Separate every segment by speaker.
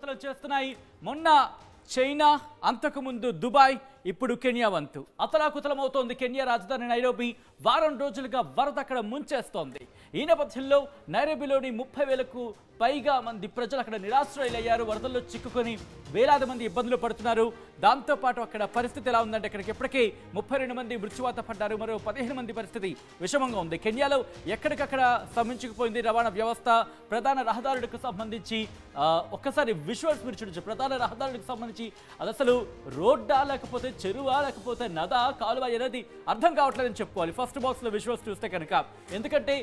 Speaker 1: అతలాకుతలం చేస్తున్నాయి. మొన్న చైనా, అంతకుముందు దుబాయ్, ఇప్పుడు కెన్యా వంతు అతలాకుతలం అవుతోంది. కెన్యా రాజధాని నైరోబి వారం రోజులుగా వరద అక్కడ ముంచేస్తోంది. ఈ నేపథ్యంలో నైరోబిలోని 30,000కు పైగా మంది ప్రజలు అక్కడ నిరాశ్రయులయ్యారు. వరదల్లో చిక్కుకొని వేలాది మంది ఇబ్బందులు పడుతున్నారు. దాంతోపాటు అక్కడ పరిస్థితి ఎలా ఉందంటే అక్కడికి ఇప్పటికే 32 మంది మృత్యువాత పడ్డారు. మరో 15 మంది పరిస్థితి విషమంగా ఉంది. కెన్యాలో ఎక్కడికక్కడ స్తంభించుకుపోయింది రవాణా వ్యవస్థ. ప్రధాన రహదారులకు సంబంధించి ఒక్కసారి విజువల్స్ మీరు చూడొచ్చు. ప్రధాన రహదారులకు సంబంధించి అది అసలు రోడ్డా లేకపోతే చెరువా లేకపోతే నదా కాలువ అనేది అర్థం కావట్లేదని చెప్పుకోవాలి. ఫస్ట్ బాక్స్ లో విజువల్స్ చూస్తే కనుక, ఎందుకంటే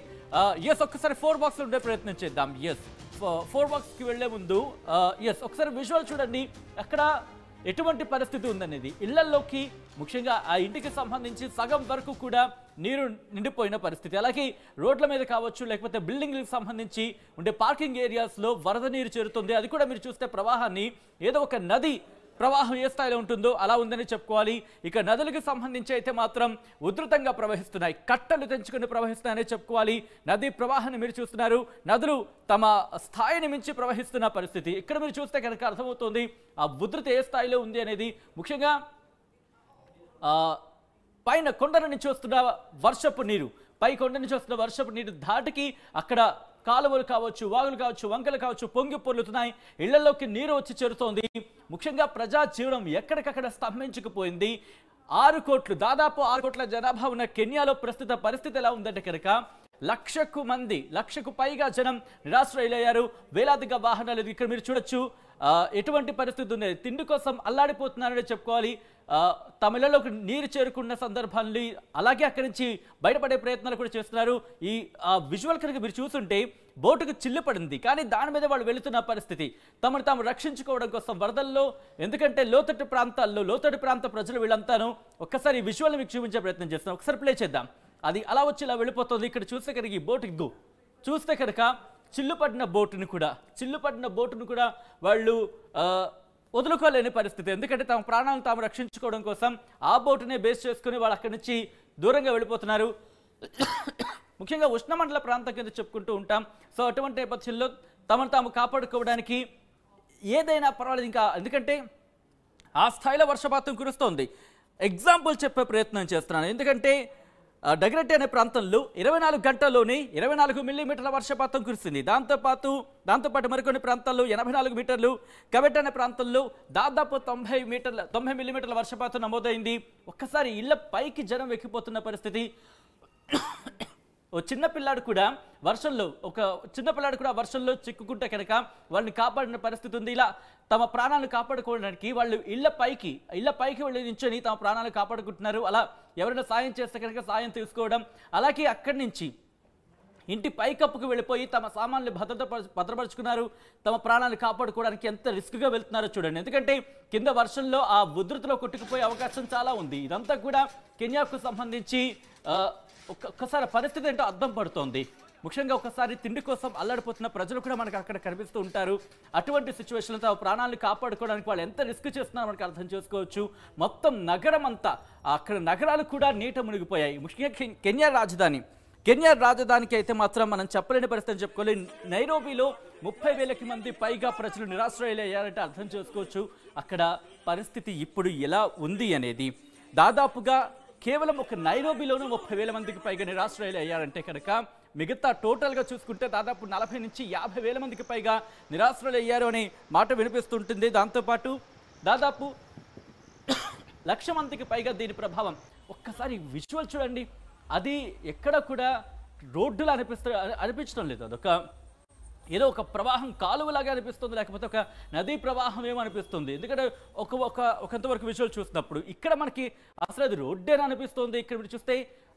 Speaker 1: ఎస్ ఒక్కసారి 4 బాక్స్ లో ఉండే ప్రయత్నం చేద్దాం. ఎస్ 4 బాక్స్ కి వెళ్లే ముందు ఎస్ ఒకసారి విజువల్ చూడండి. అక్కడ ఎటువంటి పరిస్థితి ఉందనేది, ఇళ్లలోకి ముఖ్యంగా ఆ ఇంటికి సంబంధించి సగం వరకు కూడా నీరు నిండిపోయిన పరిస్థితి. అలాగే రోడ్ల మీద కావచ్చు లేకపోతే బిల్డింగ్లకు సంబంధించి ఉండే పార్కింగ్ ఏరియాస్లో వరద నీరు చేరుతుంది. అది కూడా మీరు చూస్తే ప్రవాహాన్ని ఏదో ఒక నది ప్రవాహం ఏ స్థాయిలో ఉంటుందో అలా ఉందని చెప్పుకోవాలి. ఇక నదులకు సంబంధించి అయితే మాత్రం ఉధృతంగా ప్రవహిస్తున్నాయి, కట్టలు తెంచుకుని ప్రవహిస్తున్నాయని చెప్పుకోవాలి. నదీ ప్రవాహాన్ని మీరు చూస్తున్నారు. నదులు తమ స్థాయిని మించి ప్రవహిస్తున్న పరిస్థితి ఇక్కడ మీరు చూస్తే కనుక అర్థమవుతుంది ఆ ఉధృతి ఏ స్థాయిలో ఉంది అనేది. ముఖ్యంగా పైన కొండల నుంచి వస్తున్న వర్షపు నీరు, పై కొండ నుంచి వస్తున్న వర్షపు నీరు ధాటికి అక్కడ కాలువలు కావచ్చు, వాగులు కావచ్చు, వంకలు కావచ్చు పొంగి పొర్లుతున్నాయి. ఇళ్లలోకి నీరు వచ్చి చేరుతోంది. ముఖ్యంగా ప్రజా జీవనం ఎక్కడికక్కడ స్తంభించుకుపోయింది. 6 కోట్లు, దాదాపు 6 కోట్ల జనాభా ఉన్న కెన్యాలో ప్రస్తుత పరిస్థితి ఎలా ఉందంటే కనుక 1,00,000కు పైగా జనం నిరాశ్రయులయ్యారు. వేలాదిగా వాహనాలు ఇక్కడ మీరు చూడొచ్చు. ఎటువంటి పరిస్థితి ఉంది, తిండి కోసం అల్లాడిపోతున్నారని చెప్పుకోవాలి. తమిళలోకి నీరు చేరుకున్న సందర్భాన్ని అలాగే అక్కడి నుంచి బయటపడే ప్రయత్నాలు కూడా చేస్తున్నారు. ఈ విజువల్ కనుక మీరు చూస్తుంటే బోటుకు చిల్లు పడింది, కానీ దాని మీద వాళ్ళు వెళుతున్న పరిస్థితి తమను తాము రక్షించుకోవడం కోసం వరదల్లో. ఎందుకంటే లోతట్టు ప్రాంతాల్లో లోతట్టు ప్రాంత ప్రజలు వీళ్ళంతాను ఒక్కసారి ఈ విజువల్ని మీకు చూపించే ప్రయత్నం చేస్తున్నాం. ఒకసారి ప్లే చేద్దాం. అది అలా వచ్చి ఇలా వెళ్ళిపోతుంది. ఇక్కడ చూస్తే కనుక ఈ బోటు చూస్తే కనుక చిల్లుపడిన బోటును కూడా వాళ్ళు వదులుకోలేని పరిస్థితి. ఎందుకంటే తమ ప్రాణాలను తాము రక్షించుకోవడం కోసం ఆ బోటునే బేస్ చేసుకుని వాళ్ళు అక్కడి నుంచి దూరంగా వెళ్ళిపోతున్నారు. ముఖ్యంగా ఉష్ణమండల ప్రాంతం కింద చెప్పుకుంటూ ఉంటాం. సో అటువంటి నేపథ్యంలో తమను తాము కాపాడుకోవడానికి ఏదైనా పర్వాలేదు ఇంకా, ఎందుకంటే ఆ స్థాయిలో వర్షపాతం కురుస్తోంది. ఎగ్జాంపుల్ చెప్పే ప్రయత్నం చేస్తున్నాను. ఎందుకంటే డగరెట్టి అనే ప్రాంతంలో 24 గంటల్లోనే 24 మిల్లీమీటర్ల వర్షపాతం కురిసింది. దాంతోపాటు మరికొన్ని ప్రాంతాల్లో 84 మీటర్లు, కవెట్ అనే ప్రాంతంలో దాదాపు 90 మిల్లీమీటర్ల వర్షపాతం నమోదైంది. ఒక్కసారి ఇళ్ల పైకి జనం ఎక్కిపోతున్న పరిస్థితి. ఒక చిన్నపిల్లాడు కూడా వర్షంలో చిక్కుకుంటే కనుక వాళ్ళని కాపాడిన పరిస్థితి ఉంది. ఇలా తమ ప్రాణాలను కాపాడుకోవడానికి వాళ్ళు ఇళ్ల పైకి వెళ్ళి నించొని తమ ప్రాణాలను కాపాడుకుంటున్నారు. అలా ఎవరైనా సాయం చేస్తే కనుక సాయం తీసుకోవడం, అలాగే అక్కడి నుంచి ఇంటి పైకప్పుకు వెళ్ళిపోయి తమ సామాన్లు భద్రపరుచుకున్నారు. తమ ప్రాణాలను కాపాడుకోవడానికి ఎంత రిస్క్గా వెళ్తున్నారో చూడండి. ఎందుకంటే కింద వర్షంలో ఆ ఉధృతిలో కొట్టుకుపోయే అవకాశం చాలా ఉంది. ఇదంతా కూడా కెన్యాకు సంబంధించి ఒక్కసారి పరిస్థితి ఏంటో అర్థం పడుతోంది. ముఖ్యంగా ఒకసారి తిండి కోసం అల్లాడిపోతున్న ప్రజలు కూడా మనకు అక్కడ కనిపిస్తూ ఉంటారు. అటువంటి సిచ్యువేషన్లో తమ ప్రాణాలను కాపాడుకోవడానికి వాళ్ళు ఎంత రిస్క్ చేస్తున్నారో మనకు అర్థం చేసుకోవచ్చు. మొత్తం నగరం అంతా, అక్కడ నగరాలు కూడా నీట మునిగిపోయాయి. ముఖ్యంగా కెన్యా రాజధానికి అయితే మాత్రం మనం చెప్పలేని పరిస్థితి చెప్పుకోవాలి. నైరోబిలో 30,000 మంది పైగా ప్రజలు నిరాశ్రయులయ్యారంటే అర్థం చేసుకోవచ్చు అక్కడ పరిస్థితి ఇప్పుడు ఎలా ఉంది అనేది. దాదాపుగా కేవలం ఒక నైరోబిలోనూ 30,000 మందికి పైగా నిరాశ్రయులు అయ్యారంటే కనుక మిగతా టోటల్గా చూసుకుంటే దాదాపు 40 నుంచి 50,000 మందికి పైగా నిరాశ్రయులు అయ్యారు అనే మాట వినిపిస్తుంటుంది. దాంతోపాటు దాదాపు 1,00,000 మందికి పైగా దీని ప్రభావం. ఒక్కసారి విజువల్ చూడండి. అది ఎక్కడ కూడా రోడ్డులా అనిపించడం లేదు. అదొక ఏదో ఒక ప్రవాహం కాలువలాగా అనిపిస్తుంది, లేకపోతే ఒక నదీ ప్రవాహం ఏమో అనిపిస్తుంది. ఎందుకంటే ఒకంతవరకు విజువల్ చూసినప్పుడు ఇక్కడ మనకి అసలు అది రోడ్డేనా అనిపిస్తుంది. ఇక్కడ మీరు చూస్తే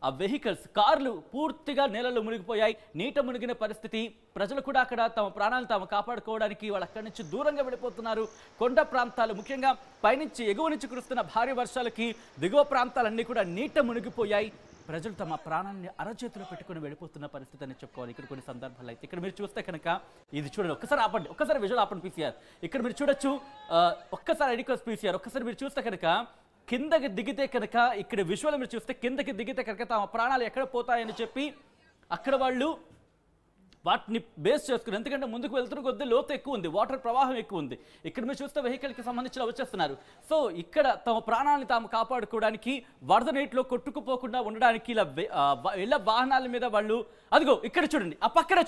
Speaker 1: ఆ వెహికల్స్, కార్లు పూర్తిగా నీళ్ళలో మునిగిపోయాయి. నీట మునిగిన పరిస్థితి. ప్రజలు కూడా అక్కడ తమ ప్రాణాలను తాము కాపాడుకోవడానికి వాళ్ళు అక్కడి నుంచి దూరంగా వెళ్ళిపోతున్నారు. కొండ ప్రాంతాలు, ముఖ్యంగా పైనుంచి ఎగువ నుంచి కురుస్తున్న భారీ వర్షాలకి దిగువ ప్రాంతాలన్నీ కూడా నీట మునిగిపోయాయి. ప్రజలు తమ ప్రాణాన్ని అరచేతిలో పెట్టుకుని వెళ్ళిపోతున్న పరిస్థితి అని చెప్పుకోవాలి. ఇక్కడ కొన్ని సందర్భాలు అయితే ఇక్కడ మీరు చూస్తే కనుక ఇది చూడండి. ఒక్కసారి విజువల్ ఆపండి పీసీఆర్. ఇక్కడ మీరు చూడొచ్చు. ఒక్కసారి ఎడికోస్ పీసీఆర్ ఒక్కసారి మీరు చూస్తే కనుక కిందకి దిగితే కనుక ఇక్కడ విజువల్ మీరు చూస్తే కిందకి దిగితే కనుక తమ ప్రాణాలు ఎక్కడ పోతాయని చెప్పి అక్కడ వాళ్ళు వాటిని బేస్ చేసుకుని, ఎందుకంటే ముందుకు వెళ్తున్న కొద్దీ లోతు ఎక్కువ ఉంది, వాటర్ ప్రవాహం ఎక్కువ ఉంది. ఇక్కడ మీరు చూస్తే వెహికల్కి సంబంధించిన వచ్చేస్తున్నారు. సో ఇక్కడ తమ ప్రాణాలను తాము కాపాడుకోవడానికి వరద నీటిలో కొట్టుకుపోకుండా ఉండడానికి ఇలా ఇళ్ల వాహనాల మీద వాళ్ళు, అదిగో ఇక్కడ చూడండి, ఆ పక్కన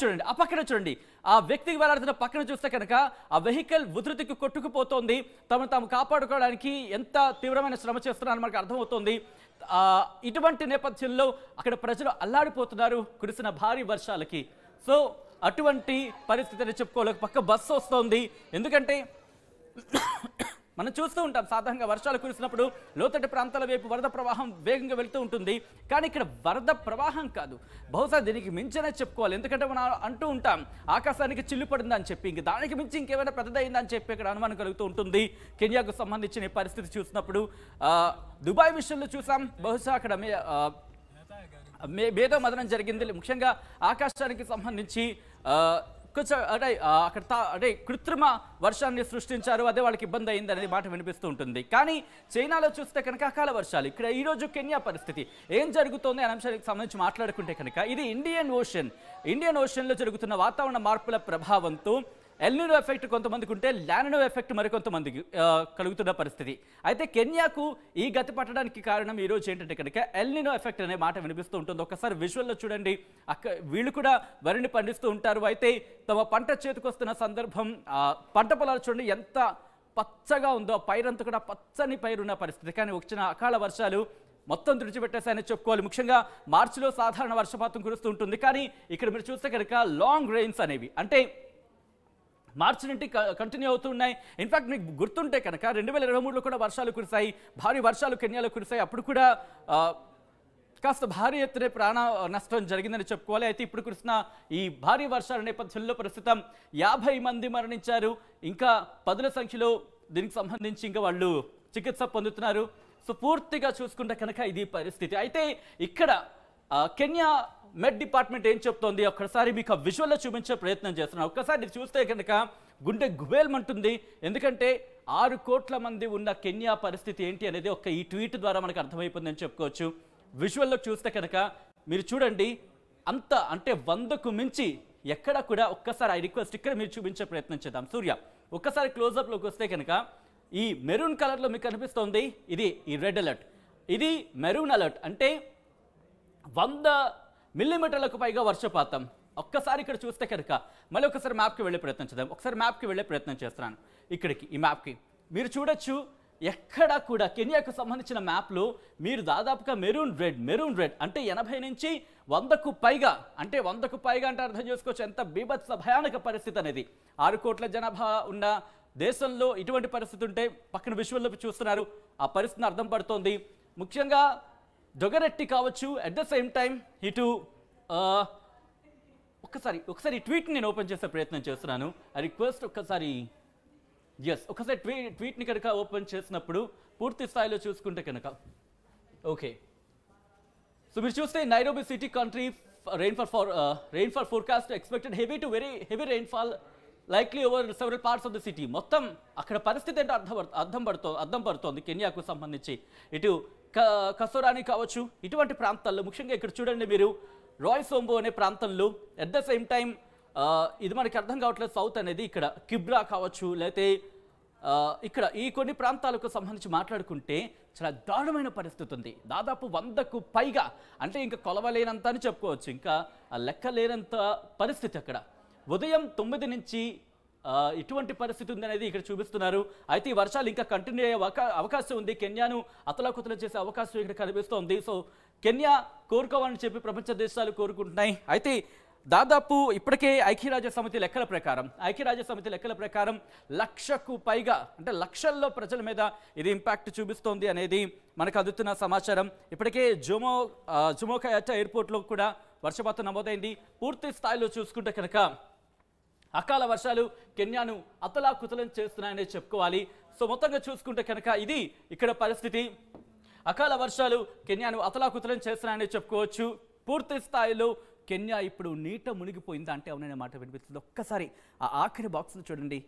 Speaker 1: చూడండి, ఆ వ్యక్తికి వేలాడుతున్న పక్కన చూస్తే కనుక ఆ వెహికల్ ఉధృతికి కొట్టుకుపోతోంది. తమను తాము కాపాడుకోవడానికి ఎంత తీవ్రమైన శ్రమ చేస్తున్నారని మనకు అర్థమవుతోంది. ఇటువంటి నేపథ్యంలో అక్కడ ప్రజలు అల్లాడిపోతున్నారు కురిసిన భారీ వర్షాలకి. సో అటువంటి పరిస్థితిని చెప్పుకోవాలి. పక్క బస్సు వస్తోంది, ఎందుకంటే మనం చూస్తూ ఉంటాం సాధారణంగా వర్షాలు కురిసినప్పుడు లోతట్టు ప్రాంతాల వైపు వరద ప్రవాహం వేగంగా వెళ్తూ ఉంటుంది. కానీ ఇక్కడ వరద ప్రవాహం కాదు, బహుశా దీనికి మించనే చెప్పుకోవాలి. ఎందుకంటే మనం అంటూ ఉంటాం ఆకాశానికి చిల్లు పడిందని చెప్పి, ఇంక దానికి మించి ఇంకేమైనా పెద్దదైందని చెప్పి ఇక్కడ అనుమానం కలుగుతూ ఉంటుంది. కెన్యాకు సంబంధించిన పరిస్థితి చూసినప్పుడు దుబాయ్ విషయంలో చూసాం, బహుశా అక్కడ భేద మదనం జరిగింది. ముఖ్యంగా ఆకాశానికి సంబంధించి కొంచెం అక్కడ కృత్రిమ వర్షాన్ని సృష్టించారు, అదే వాళ్ళకి ఇబ్బంది అయింది అనేది మాట వినిపిస్తూ ఉంటుంది. కానీ చైనాలో చూస్తే కనుక అకాల వర్షాలు. ఇక్కడ ఈరోజు కెన్యా పరిస్థితి ఏం జరుగుతోంది అనే అంశానికి సంబంధించి మాట్లాడుకుంటే కనుక ఇది ఇండియన్ ఓషన్లో జరుగుతున్న వాతావరణ మార్పుల ప్రభావంతో ఎల్నినో ఎఫెక్ట్ కొంతమందికి ఉంటే లానినో ఎఫెక్ట్ మరికొంతమందికి కలుగుతున్న పరిస్థితి. అయితే కెన్యాకు ఈ గతి పట్టడానికి కారణం ఈ రోజు ఏంటంటే కనుక ఎల్నినో ఎఫెక్ట్ అనే మాట వినిపిస్తూ ఉంటుంది. ఒకసారి విజువల్లో చూడండి, వీళ్ళు కూడా వరిని పండిస్తూ ఉంటారు. అయితే తమ పంట చేతికొస్తున్న సందర్భం, పంట పొలాలు చూడండి ఎంత పచ్చగా ఉందో, పైరంతా కూడా పచ్చని పైరున్న పరిస్థితి. కానీ వచ్చిన అకాల వర్షాలు మొత్తం తుడిచిపెట్టేసాయని చెప్పుకోవాలి. ముఖ్యంగా మార్చిలో సాధారణ వర్షపాతం కురుస్తూ ఉంటుంది. కానీ ఇక్కడ మీరు చూస్తే కనుక లాంగ్ రెయిన్స్ అనేవి అంటే మార్చి నుండి కంటిన్యూ అవుతున్నాయి. ఇన్ఫాక్ట్ మీకు గుర్తుంటే కనుక 2023లో కూడా వర్షాలు కురిశాయి, భారీ వర్షాలు కెన్యాలో కురిశాయి. అప్పుడు కూడా కాస్త భారీ ఎత్తున ప్రాణ నష్టం జరిగిందని చెప్పుకోవాలి. అయితే ఇప్పుడు కురిసిన ఈ భారీ వర్షాల నేపథ్యంలో ప్రస్తుతం 50 మంది మరణించారు, ఇంకా పదుల సంఖ్యలో దీనికి సంబంధించి ఇంకా వాళ్ళు చికిత్స పొందుతున్నారు. సో పూర్తిగా చూసుకుంటే కనుక ఇది పరిస్థితి. అయితే ఇక్కడ కెన్యా మెడ్ డిపార్ట్మెంట్ ఏం చెప్తోంది ఒక్కసారి మీకు ఆ విజువల్లో చూపించే ప్రయత్నం చేస్తున్నాను. ఒక్కసారి చూస్తే కనుక గుండె గుబేల్మంటుంది. ఎందుకంటే 6 కోట్ల మంది ఉన్న కెన్యా పరిస్థితి ఏంటి అనేది ఈ ట్వీట్ ద్వారా మనకు అర్థమైపోయిందని చెప్పుకోవచ్చు. విజువల్లో చూస్తే కనుక మీరు చూడండి, అంత అంటే 100కు మించి ఎక్కడ కూడా. ఒక్కసారి ఐ రిక్వెస్ట్ ఇక్కడ మీరు చూపించే ప్రయత్నం చేద్దాం. సూర్య ఒక్కసారి క్లోజప్లోకి వస్తే కనుక ఈ మెరూన్ కలర్లో మీకు కనిపిస్తోంది, ఇది ఈ రెడ్ అలర్ట్, ఇది మెరూన్ అలర్ట్. అంటే 100 మిల్లీమీటర్లకు పైగా వర్షపాతం. ఒక్కసారి ఇక్కడ చూస్తే కనుక మళ్ళీ ఒకసారి మ్యాప్కి వెళ్ళే ప్రయత్నం చేద్దాం. ఒకసారి మ్యాప్కి వెళ్ళే ప్రయత్నం చేస్తున్నాను. ఇక్కడికి ఈ మ్యాప్కి మీరు చూడొచ్చు, ఎక్కడ కూడా కెన్యాకు సంబంధించిన మ్యాప్లో మీరు దాదాపుగా మెరూన్ రెడ్ అంటే 80 నుంచి 100కు పైగా, అంటే 100కు పైగా అంటే అర్థం చేసుకోవచ్చు ఎంత బీభత్స భయానక పరిస్థితి అనేది. 6 కోట్ల జనాభా ఉన్న దేశంలో ఇటువంటి పరిస్థితి ఉంటే పక్కన విజువల్లో చూస్తున్నారు, ఆ పరిస్థితిని అర్థం పడుతోంది. ముఖ్యంగా డొగరెట్టి కావచ్చు, అట్ ద సేమ్ టైం ఇటు ఒకసారి ట్వీట్ని నేను ఓపెన్ చేసే ప్రయత్నం చేస్తున్నాను. ఐ రిక్వెస్ట్ ఒకసారి ట్వీట్ని కనుక ఓపెన్ చేసినప్పుడు పూర్తి స్థాయిలో చూసుకుంటే కనుక ఓకే. సో మీరు చూస్తే Nairobi city country rainfall forecast expected heavy to very heavy rainfall likely over several parts of the city. మొత్తం అక్కడ పరిస్థితి ఏంటో అర్థం పడుతోంది కెన్యాకు సంబంధించి. ఇటు కసోరాని కావచ్చు, ఇటువంటి ప్రాంతాల్లో ముఖ్యంగా ఇక్కడ చూడండి మీరు రాయ్ సోంబో అనే ప్రాంతంలో, అట్ ద సేమ్ టైం ఇది మనకి అర్థం కావట్లేదు సౌత్ అనేది, ఇక్కడ కిబ్రా కావచ్చు, లేకపోతే ఇక్కడ ఈ కొన్ని ప్రాంతాలకు సంబంధించి మాట్లాడుకుంటే చాలా దారుణమైన పరిస్థితి ఉంది. దాదాపు 100కు పైగా, అంటే ఇంకా కొలవలేనంత అని చెప్పుకోవచ్చు, ఇంకా లెక్క లేనంత పరిస్థితి అక్కడ. ఉదయం 9 నుంచి ఇటువంటి పరిస్థితి ఉంది అనేది ఇక్కడ చూపిస్తున్నారు. అయితే ఈ వర్షాలు ఇంకా కంటిన్యూ అయ్యే అవకాశం ఉంది. కెన్యాను అతలాకుతలం చేసే అవకాశం ఇక్కడ కనిపిస్తోంది. సో కెన్యా కోరుకోవాలని చెప్పి ప్రపంచ దేశాలు కోరుకుంటున్నాయి. అయితే దాదాపు ఇప్పటికే ఐక్యరాజ్య సమితి లెక్కల ప్రకారం 1,00,000కు పైగా, అంటే లక్షల్లో ప్రజల మీద ఇది ఇంపాక్ట్ చూపిస్తోంది అనేది మనకు అందుతున్న సమాచారం. ఇప్పటికే జుమోకాయట ఎయిర్పోర్ట్లో కూడా వర్షపాతం నమోదైంది. పూర్తి స్థాయిలో చూసుకుంటే కనుక అకాల వర్షాలు కెన్యాను అతలాకుతలం చేస్తున్నాయని చెప్పుకోవాలి. సో మొత్తంగా చూసుకుంటే కనుక ఇది ఇక్కడ పరిస్థితి. అకాల వర్షాలు కెన్యాను అతలాకుతలం చేస్తున్నాయని చెప్పుకోవచ్చు. పూర్తి స్థాయిలో కెన్యా ఇప్పుడు నీట మునిగిపోయిందా అంటే అవుననే మాట వినిపిస్తుంది. ఒక్కసారి ఆ ఆఖరి బాక్స్ను చూడండి.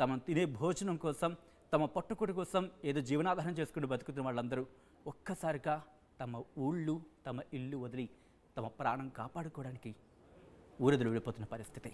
Speaker 1: తమ తినే భోజనం కోసం, తమ పట్టుకుడి కోసం ఏదో జీవనాధారం చేసుకుంటూ బతుకుతున్న వాళ్ళందరూ ఒక్కసారిగా తమ ఊళ్ళు, తమ ఇల్లు వదిలి తమ ప్రాణం కాపాడుకోవడానికి ఊరదులు వెళ్ళిపోతున్న పరిస్థితి.